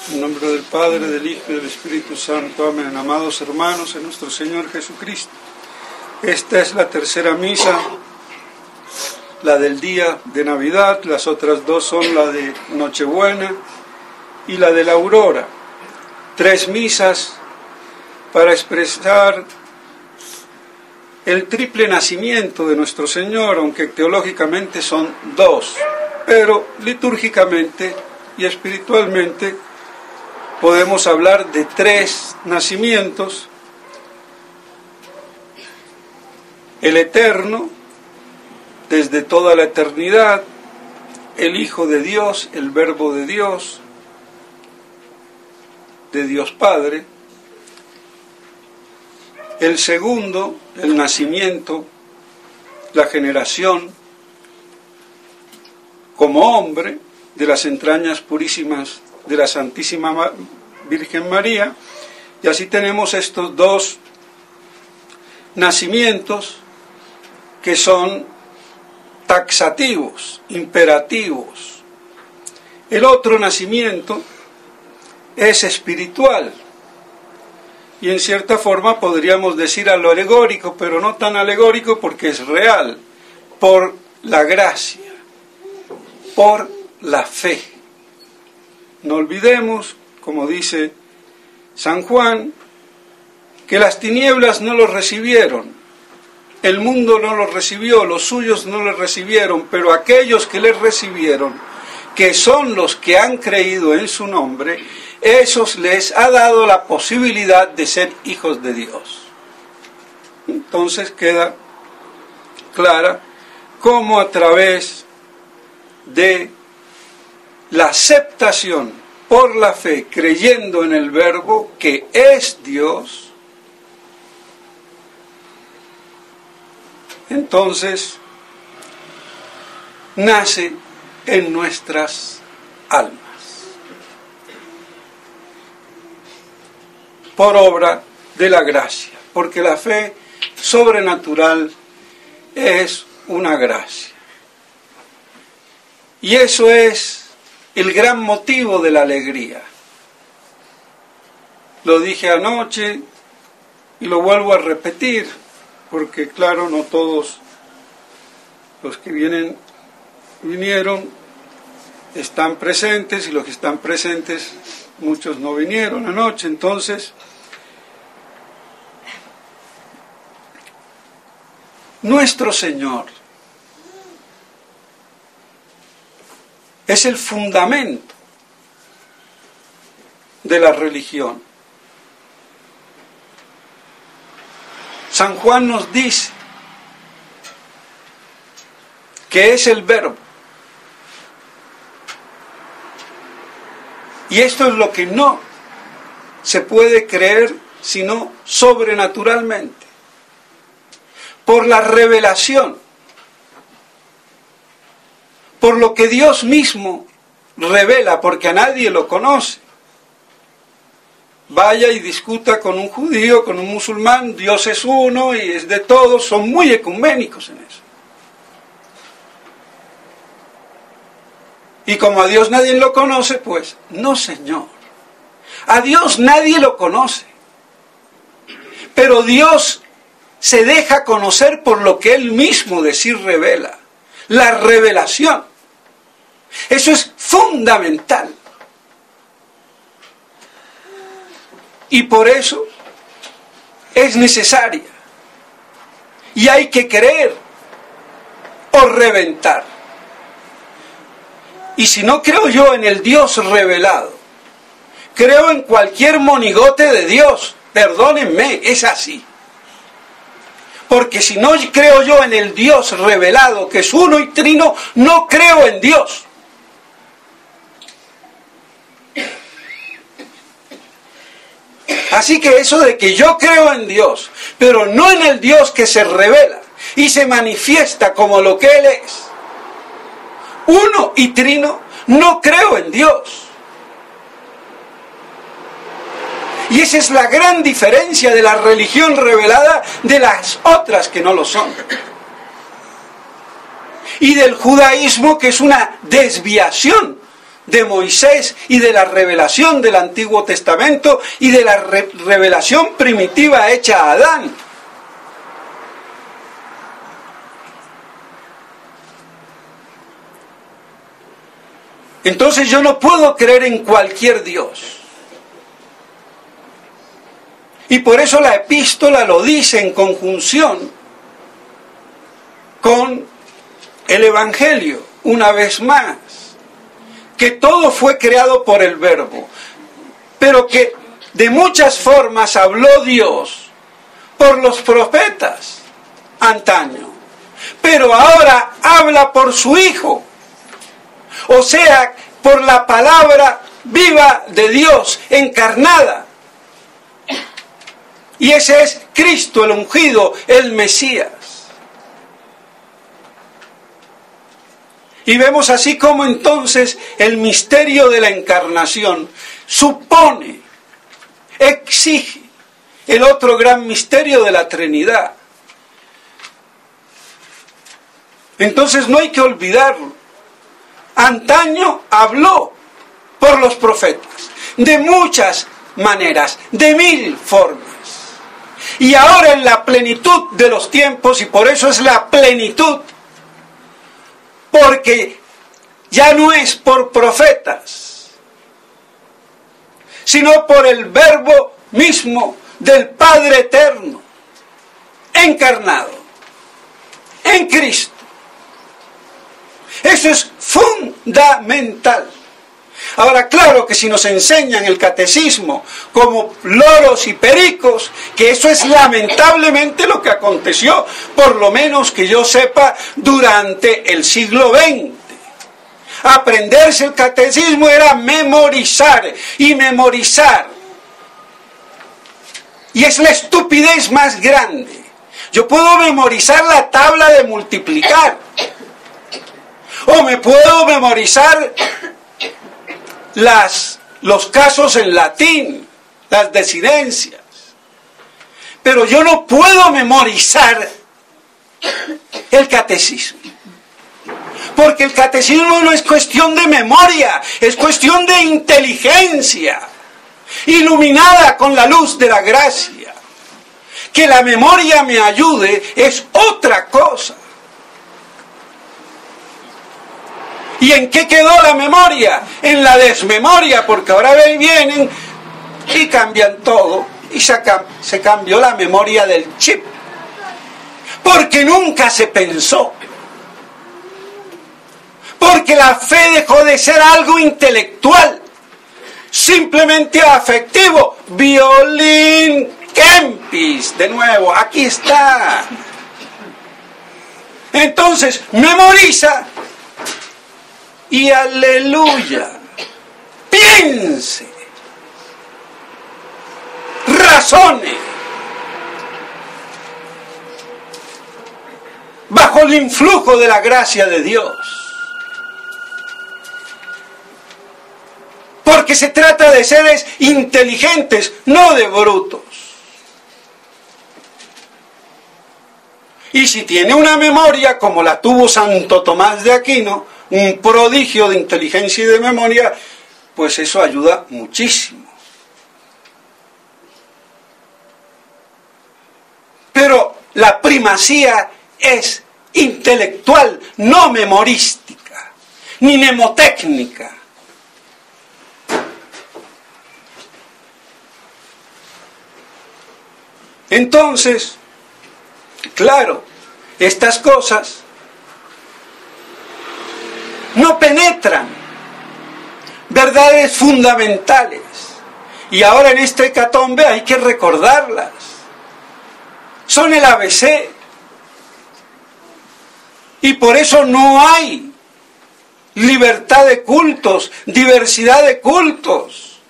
En nombre del Padre, del Hijo y del Espíritu Santo. Amén. Amados hermanos en nuestro Señor Jesucristo. Esta es la tercera misa, la del día de Navidad. Las otras dos son la de Nochebuena y la de la Aurora. 3 misas para expresar el triple nacimiento de nuestro Señor, aunque teológicamente son 2, pero litúrgicamente y espiritualmente podemos hablar de 3 nacimientos: el eterno, desde toda la eternidad, el Hijo de Dios, el Verbo de Dios Padre; el segundo, el nacimiento, la generación como hombre de las entrañas purísimas de la Santísima Virgen María. Y así tenemos estos 2 nacimientos que son taxativos, imperativos. El otro nacimiento es espiritual, y en cierta forma podríamos decir alegórico, pero no tan alegórico porque es real, por la gracia, por la fe. No olvidemos, como dice San Juan, que las tinieblas no los recibieron, el mundo no los recibió, los suyos no les recibieron, pero aquellos que les recibieron, que son los que han creído en su nombre, esos les ha dado la posibilidad de ser hijos de Dios. Entonces queda clara cómo a través de la aceptación por la fe, creyendo en el Verbo que es Dios, entonces nace en nuestras almas, por obra de la gracia, porque la fe sobrenatural es una gracia. Y eso es el gran motivo de la alegría. Lo dije anoche y lo vuelvo a repetir, porque claro, no todos los que vinieron están presentes, y los que están presentes, muchos no vinieron anoche. Entonces, nuestro Señor es el fundamento de la religión. San Juan nos dice que es el Verbo. Y esto es lo que no se puede creer sino sobrenaturalmente, por la revelación, por lo que Dios mismo revela, porque a nadie lo conoce. Vaya y discuta con un judío, con un musulmán, Dios es uno y es de todos, son muy ecuménicos en eso. Y como a Dios nadie lo conoce, pues no, Señor. A Dios nadie lo conoce. Pero Dios se deja conocer por lo que Él mismo de sí revela. La revelación. Eso es fundamental. Y por eso es necesaria. Y hay que creer o reventar. Y si no creo yo en el Dios revelado, creo en cualquier monigote de Dios. Perdónenme, es así. Porque si no creo yo en el Dios revelado, que es uno y trino, no creo en Dios. Así que eso de que yo creo en Dios, pero no en el Dios que se revela y se manifiesta como lo que Él es, uno y trino, no creo en Dios. Y esa es la gran diferencia de la religión revelada de las otras que no lo son. Y del judaísmo, que es una desviación de Moisés y de la revelación del Antiguo Testamento y de la revelación primitiva hecha a Adán. Entonces yo no puedo creer en cualquier Dios. Y por eso la epístola lo dice en conjunción con el Evangelio, una vez más, que todo fue creado por el Verbo, pero que de muchas formas habló Dios por los profetas antaño, pero ahora habla por su Hijo, o sea, por la palabra viva de Dios encarnada. Y ese es Cristo, el ungido, el Mesías. Y vemos así como entonces el misterio de la encarnación supone, exige el otro gran misterio de la Trinidad. Entonces no hay que olvidarlo. Antaño habló por los profetas, de muchas maneras, de 1000 formas. Y ahora en la plenitud de los tiempos, y por eso es la plenitud, porque ya no es por profetas, sino por el Verbo mismo del Padre Eterno, encarnado, en Cristo. Eso es fundamental. Ahora, claro que si nos enseñan el catecismo como loros y pericos, que eso es lamentablemente lo que aconteció, por lo menos que yo sepa, durante el siglo XX. Aprenderse el catecismo era memorizar y memorizar. Y es la estupidez más grande. Yo puedo memorizar la tabla de multiplicar, o me puedo memorizar los casos en latín, las desidencias. Pero yo no puedo memorizar el catecismo. Porque el catecismo no es cuestión de memoria, es cuestión de inteligencia, iluminada con la luz de la gracia. Que la memoria me ayude es otra cosa. ¿Y en qué quedó la memoria? En la desmemoria, porque ahora vienen y cambian todo. Y se cambió la memoria del chip. Porque nunca se pensó. Porque la fe dejó de ser algo intelectual, simplemente afectivo. Violín Kempis, de nuevo, aquí está. Entonces, memoriza. Y aleluya, piense, razone, bajo el influjo de la gracia de Dios. Porque se trata de seres inteligentes, no de brutos. Y si tiene una memoria como la tuvo Santo Tomás de Aquino, un prodigio de inteligencia y de memoria, pues eso ayuda muchísimo. Pero la primacía es intelectual, no memorística, ni mnemotécnica. Entonces, claro, estas cosas no penetran verdades fundamentales. Y ahora en esta hecatombe hay que recordarlas. Son el ABC. Y por eso no hay libertad de cultos, diversidad de cultos,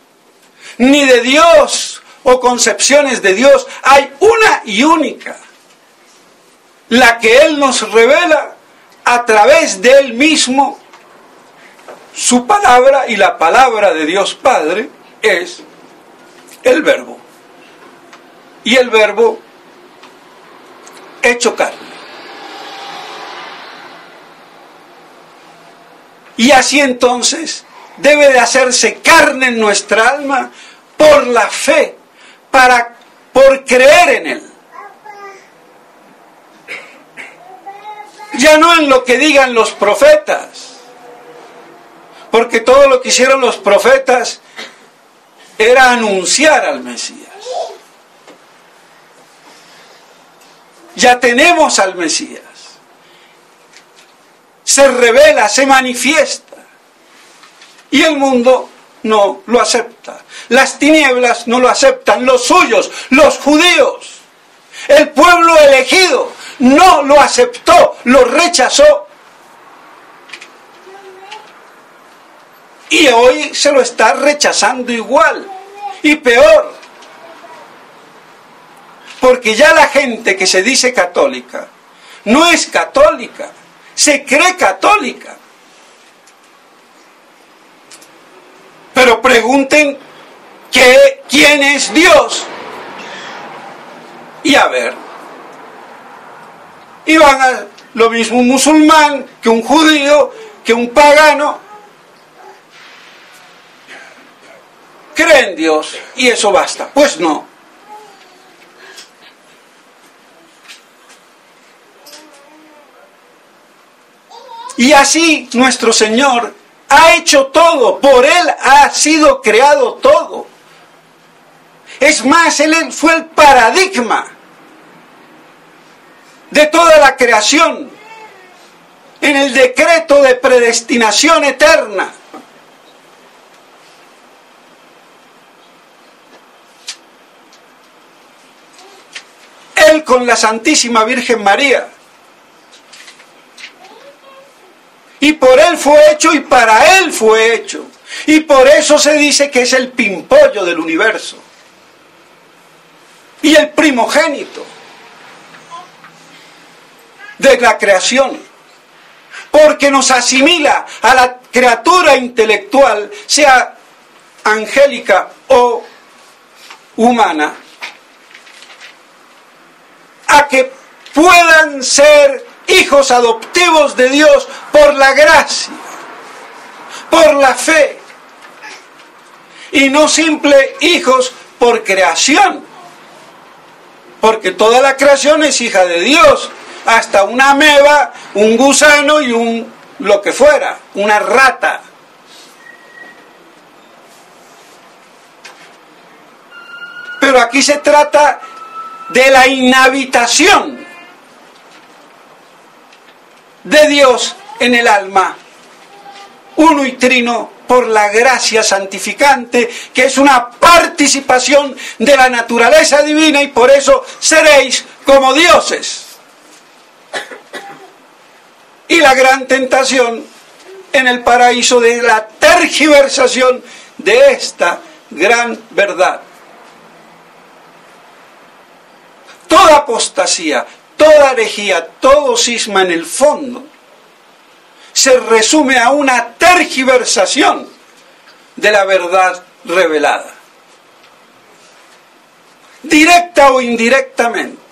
ni de Dios o concepciones de Dios. Hay una y única, la que Él nos revela a través de Él mismo. Su palabra, y la palabra de Dios Padre es el Verbo. Y el Verbo hecho carne. Y así entonces debe de hacerse carne en nuestra alma por la fe, por creer en Él. Ya no en lo que digan los profetas, porque todo lo que hicieron los profetas era anunciar al Mesías. Ya tenemos al Mesías. Se revela, se manifiesta. Y el mundo no lo acepta. Las tinieblas no lo aceptan. Los suyos, los judíos, el pueblo elegido, no lo aceptó, lo rechazó. Y hoy se lo está rechazando igual y peor. Porque ya la gente que se dice católica no es católica, se cree católica. Pero pregunten quién es Dios. Y a ver. Y van a lo mismo un musulmán que un judío, que un pagano. Cree en Dios y eso basta. Pues no. Y así nuestro Señor ha hecho todo, por Él ha sido creado todo. Es más, Él fue el paradigma de toda la creación en el decreto de predestinación eterna. Él con la Santísima Virgen María. Y por Él fue hecho y para Él fue hecho. Y por eso se dice que es el pimpollo del universo. Y el primogénito de la creación. Porque nos asimila a la criatura intelectual, sea angélica o humana, a que puedan ser hijos adoptivos de Dios por la gracia, por la fe, y no simple hijos por creación, porque toda la creación es hija de Dios, hasta una ameba, un gusano y lo que fuera, una rata. Pero aquí se trata de la inhabitación de Dios en el alma, uno y trino por la gracia santificante, que es una participación de la naturaleza divina, y por eso seréis como dioses. Y la gran tentación en el paraíso de la tergiversación de esta gran verdad. Toda apostasía, toda herejía, todo cisma en el fondo se resume a una tergiversación de la verdad revelada, directa o indirectamente.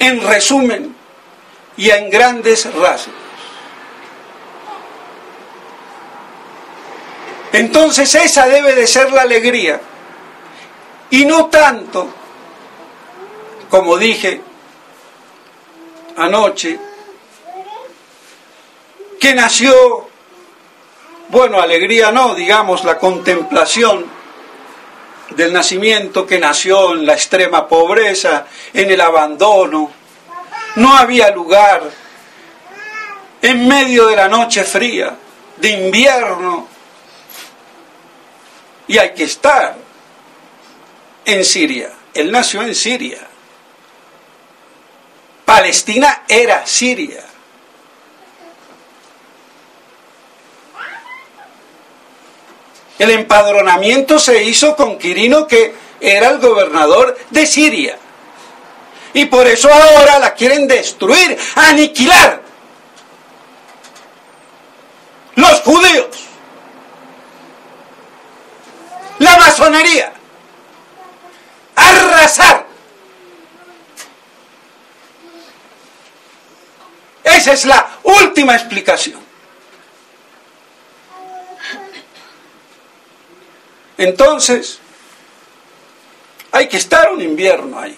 En resumen y en grandes rasgos. Entonces esa debe de ser la alegría, y no tanto, como dije anoche, que nació, bueno, alegría no, digamos la contemplación del nacimiento, que nació en la extrema pobreza, en el abandono, no había lugar, en medio de la noche fría, de invierno, y hay que estar en Siria. Él nació en Siria. Palestina era Siria. El empadronamiento se hizo con Quirino, que era el gobernador de Siria. Y por eso ahora la quieren destruir, aniquilar. Los judíos. La masonería. Arrasar. Esa es la última explicación. Entonces, hay que estar un invierno ahí.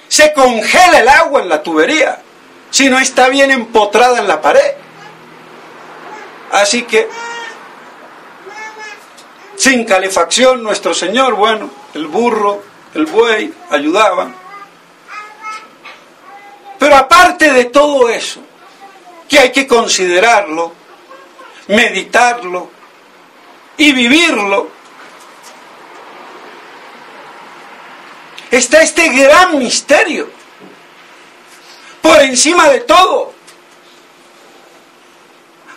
Se congela el agua en la tubería si no está bien empotrada en la pared. Así que, sin calefacción, nuestro Señor, bueno, el burro, el buey, ayudaban. Pero aparte de todo eso, que hay que considerarlo, meditarlo y vivirlo, está este gran misterio, por encima de todo.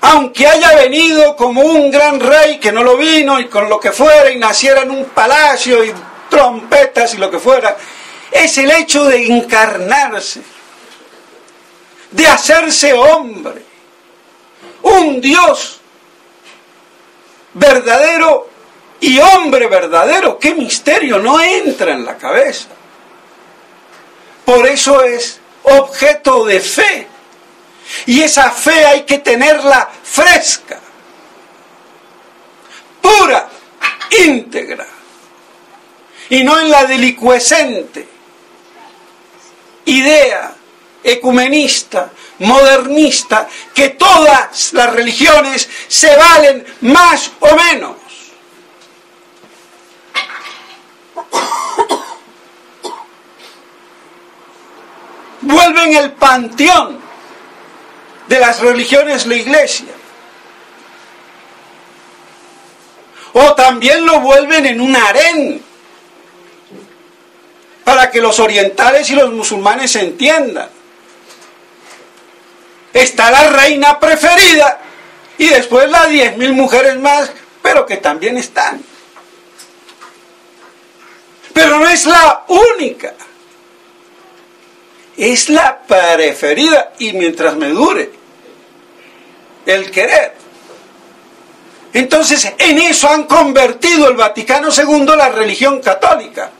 Aunque haya venido como un gran rey que no lo vino y con lo que fuera y naciera en un palacio y trompetas y lo que fuera, es el hecho de encarnarse, de hacerse hombre, un Dios verdadero y hombre verdadero. ¡Qué misterio! No entra en la cabeza. Por eso es objeto de fe. Y esa fe hay que tenerla fresca, pura, íntegra, y no en la delicuescente idea ecumenista, modernista, que todas las religiones se valen más o menos. Vuelven el panteón de las religiones la Iglesia. O también lo vuelven en un harén, para que los orientales y los musulmanes se entiendan. Está la reina preferida y después las 10.000 mujeres más, pero que también están. Pero no es la única. Es la preferida, y mientras me dure el querer. Entonces, en eso han convertido el Vaticano II la religión católica.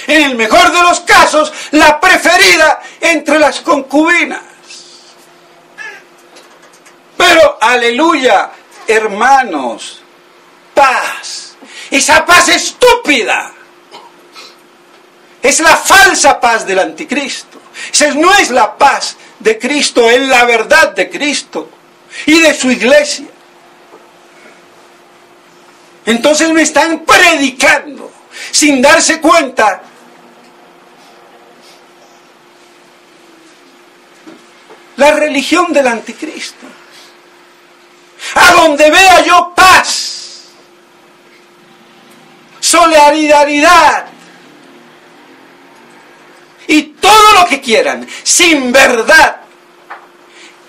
En el mejor de los casos, la preferida entre las concubinas. Pero, aleluya, hermanos, paz. Esa paz estúpida es la falsa paz del anticristo. Esa no es la paz de Cristo, es la verdad de Cristo y de su iglesia. Entonces me están predicando sin darse cuenta la religión del anticristo. A donde vea yo paz, solidaridad y todo lo que quieran, sin verdad,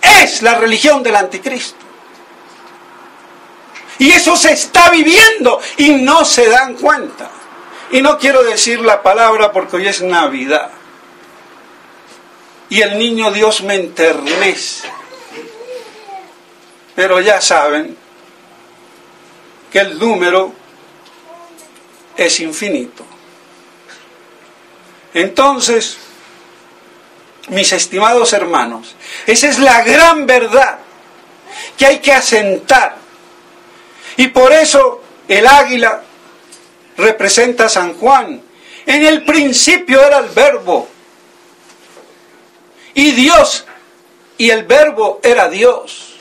es la religión del anticristo. Y eso se está viviendo y no se dan cuenta. Y no quiero decir la palabra porque hoy es Navidad. Y el niño Dios me enternece. Pero ya saben que el número es infinito. Entonces, mis estimados hermanos, esa es la gran verdad que hay que asentar. Y por eso el águila representa a San Juan. En el principio era el Verbo. Y Dios, y el Verbo era Dios.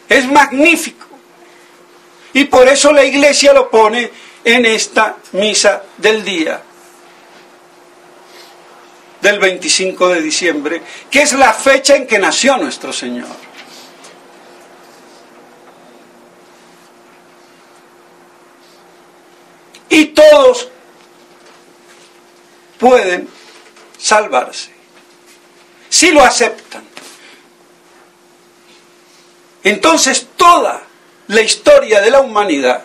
Es magnífico. Y por eso la Iglesia lo pone en esta misa del día del 25 de diciembre, que es la fecha en que nació nuestro Señor. Y todos pueden salvarse si lo aceptan. Entonces toda la historia de la humanidad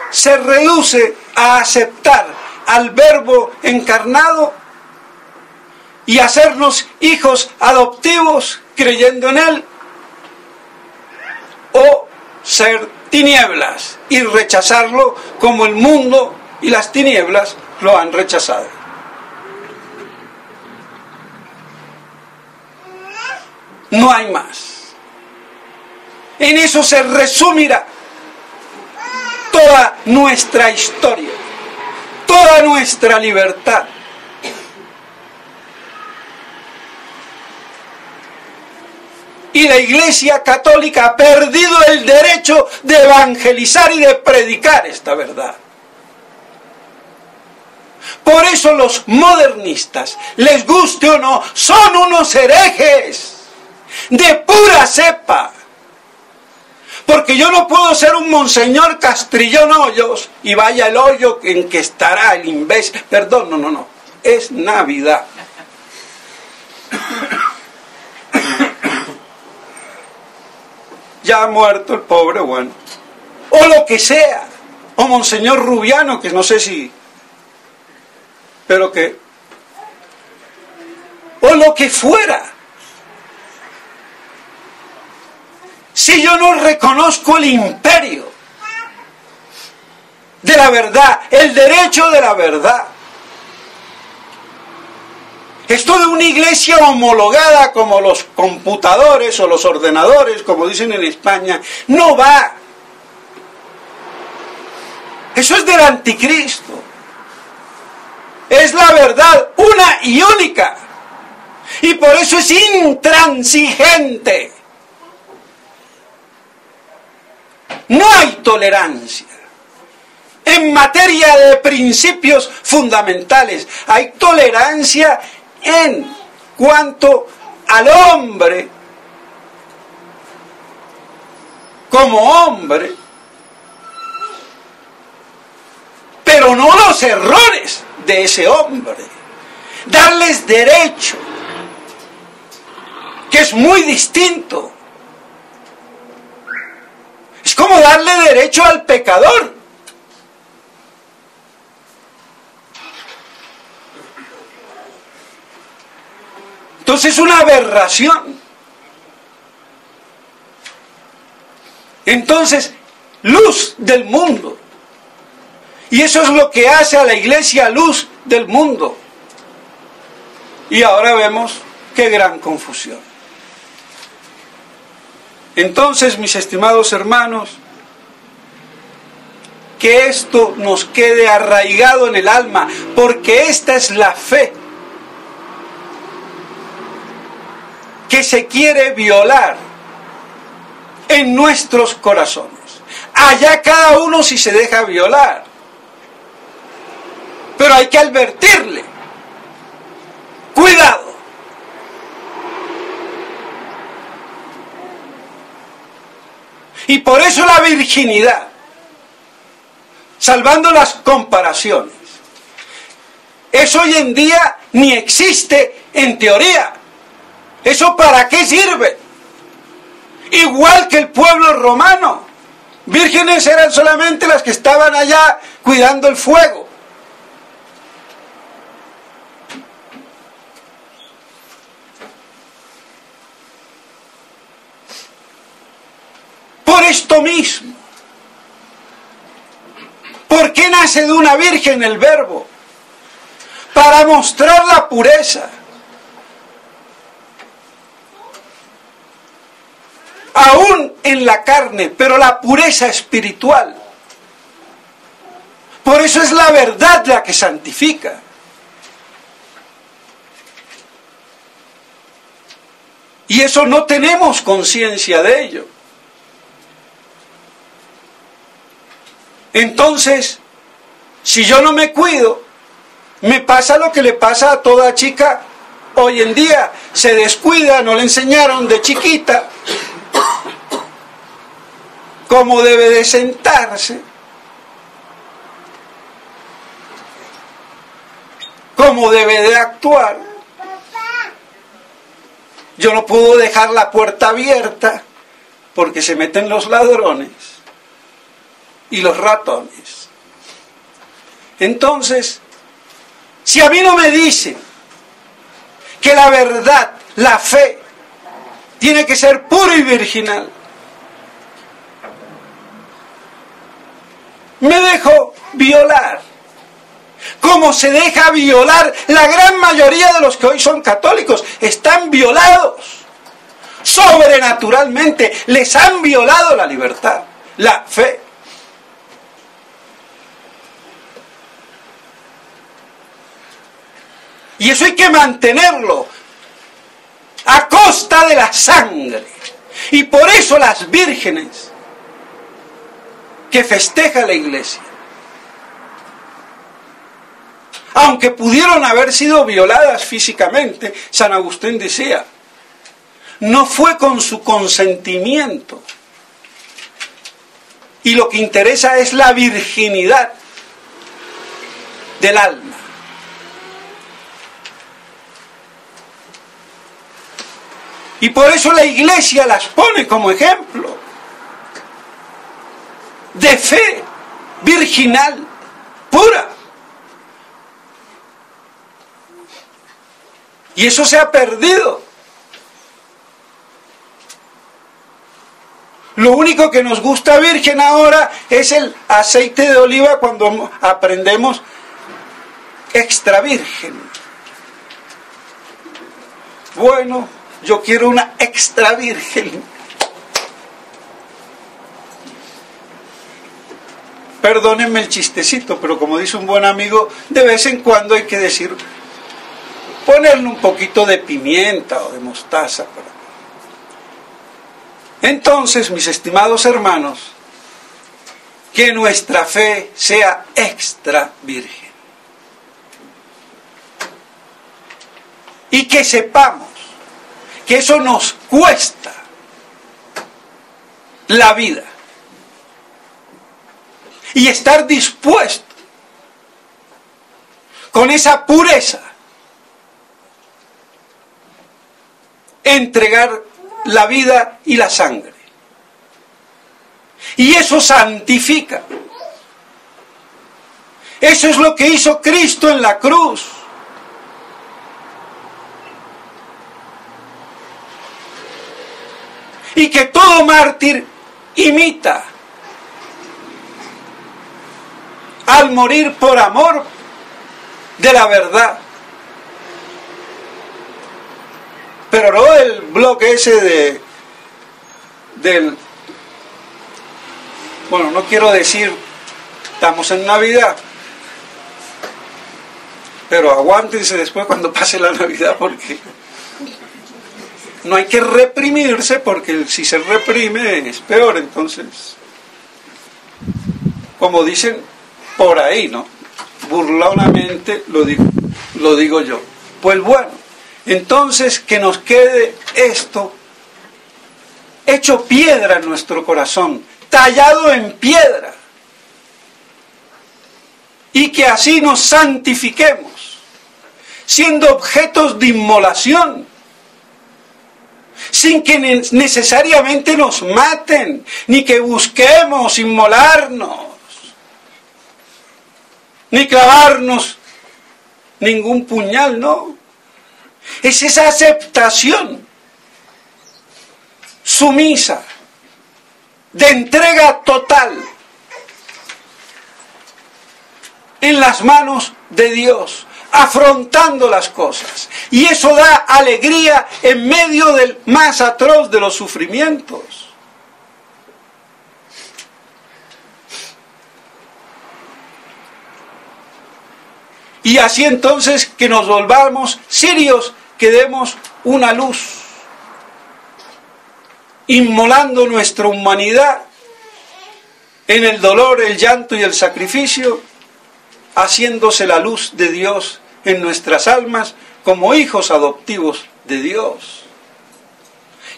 se reduce a aceptar al Verbo encarnado y hacernos hijos adoptivos creyendo en Él, o ser tinieblas y rechazarlo como el mundo y las tinieblas lo han rechazado. No hay más. En eso se resumirá toda nuestra historia, toda nuestra libertad. Y la Iglesia Católica ha perdido el derecho de evangelizar y de predicar esta verdad. Por eso los modernistas, les guste o no, son unos herejes de pura cepa. Porque yo no puedo ser un monseñor Castrillón Hoyos y vaya el hoyo en que estará el imbécil. Perdón, no. Es Navidad. Ya ha muerto el pobre, bueno. O lo que sea. O monseñor Rubiano, que no sé si... pero que... o lo que fuera. Si yo no reconozco el imperio de la verdad, el derecho de la verdad, esto de una iglesia homologada como los computadores o los ordenadores, como dicen en España, no va. Eso es del anticristo. Es la verdad una y única. Y por eso es intransigente. No hay tolerancia. En materia de principios fundamentales, hay tolerancia en cuanto al hombre como hombre, pero no los errores de ese hombre. Darles derecho, que es muy distinto. Es como darle derecho al pecador. Entonces es una aberración. Entonces, luz del mundo. Y eso es lo que hace a la iglesia luz del mundo. Y ahora vemos qué gran confusión. Entonces, mis estimados hermanos, que esto nos quede arraigado en el alma, porque esta es la fe que se quiere violar en nuestros corazones. Allá cada uno si se deja violar, pero hay que advertirle: cuidado. Y por eso la virginidad, salvando las comparaciones, eso hoy en día ni existe en teoría. ¿Eso para qué sirve? Igual que el pueblo romano. Vírgenes eran solamente las que estaban allá cuidando el fuego. Por esto mismo. ¿Por qué nace de una virgen el verbo? Para mostrar la pureza. Aún en la carne, pero la pureza espiritual. Por eso es la verdad la que santifica. Y eso no tenemos conciencia de ello. Entonces, si yo no me cuido, me pasa lo que le pasa a toda chica hoy en día. Se descuida, no le enseñaron de chiquita cómo debe de sentarse, cómo debe de actuar. Yo no puedo dejar la puerta abierta porque se meten los ladrones y los ratones. Entonces, si a mí no me dicen que la verdad, la fe, tiene que ser pura y virginal, me dejo violar, como se deja violar la gran mayoría de los que hoy son católicos. Están violados sobrenaturalmente, les han violado la libertad, la fe. Y eso hay que mantenerlo a costa de la sangre. Y por eso las vírgenes que festeja la iglesia, aunque pudieron haber sido violadas físicamente, San Agustín decía, no fue con su consentimiento. Y lo que interesa es la virginidad del alma. Y por eso la iglesia las pone como ejemplo de fe virginal pura. Y eso se ha perdido. Lo único que nos gusta virgen ahora es el aceite de oliva cuando aprendemos extra virgen. Bueno, yo quiero una extra virgen. Perdónenme el chistecito, pero como dice un buen amigo, de vez en cuando hay que decir, ponerle un poquito de pimienta o de mostaza. Entonces, mis estimados hermanos, que nuestra fe sea extra virgen. Y que sepamos que eso nos cuesta la vida. Y estar dispuesto con esa pureza a entregar la vida y la sangre. Y eso santifica. Eso es lo que hizo Cristo en la cruz. Y que todo mártir imita al morir por amor de la verdad. Pero no el bloque ese bueno, no quiero decir, estamos en Navidad, pero aguántense después cuando pase la Navidad, porque no hay que reprimirse, porque si se reprime es peor. Entonces, como dicen por ahí, ¿no? Burlonamente lo digo yo. Pues bueno, entonces que nos quede esto hecho piedra en nuestro corazón, tallado en piedra, y que así nos santifiquemos, siendo objetos de inmolación, sin que necesariamente nos maten, ni que busquemos inmolarnos, ni clavarnos ningún puñal, no. Es esa aceptación sumisa, de entrega total en las manos de Dios, afrontando las cosas. Y eso da alegría en medio del más atroz de los sufrimientos. Y así entonces que nos volvamos cirios, que demos una luz, inmolando nuestra humanidad en el dolor, el llanto y el sacrificio, haciéndose la luz de Dios en nuestras almas como hijos adoptivos de Dios.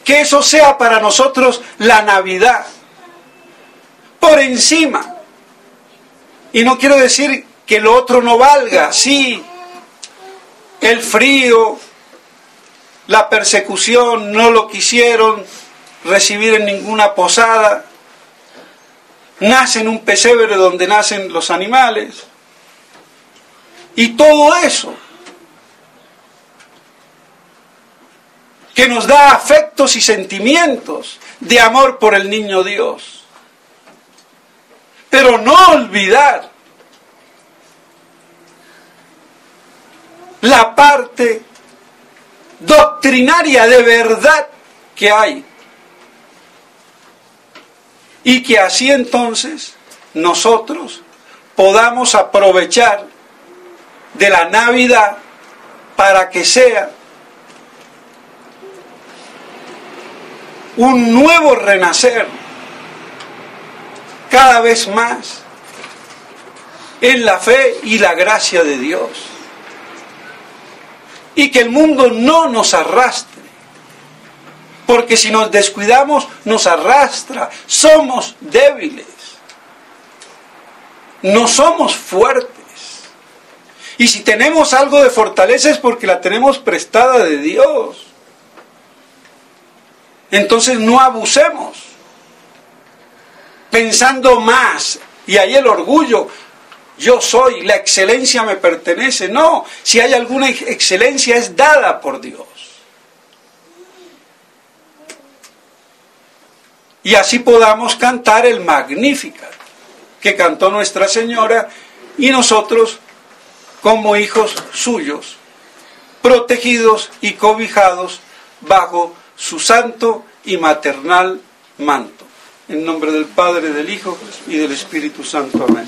Que eso sea para nosotros la Navidad, por encima. Y no quiero decir que lo otro no valga, sí, el frío, la persecución, no lo quisieron recibir en ninguna posada, nace en un pesebre donde nacen los animales, y todo eso que nos da afectos y sentimientos de amor por el niño Dios. Pero no olvidar la parte doctrinaria de verdad que hay. Y que así entonces nosotros podamos aprovechar de la Navidad para que sea un nuevo renacer cada vez más en la fe y la gracia de Dios. Y que el mundo no nos arrastre, porque si nos descuidamos nos arrastra. Somos débiles, no somos fuertes. Y si tenemos algo de fortaleza es porque la tenemos prestada de Dios. Entonces no abusemos pensando más, y ahí el orgullo, yo soy, la excelencia me pertenece. No, si hay alguna excelencia es dada por Dios. Y así podamos cantar el Magnificat que cantó Nuestra Señora, y nosotros como hijos suyos, protegidos y cobijados bajo su santo y maternal manto. En nombre del Padre, del Hijo y del Espíritu Santo. Amén.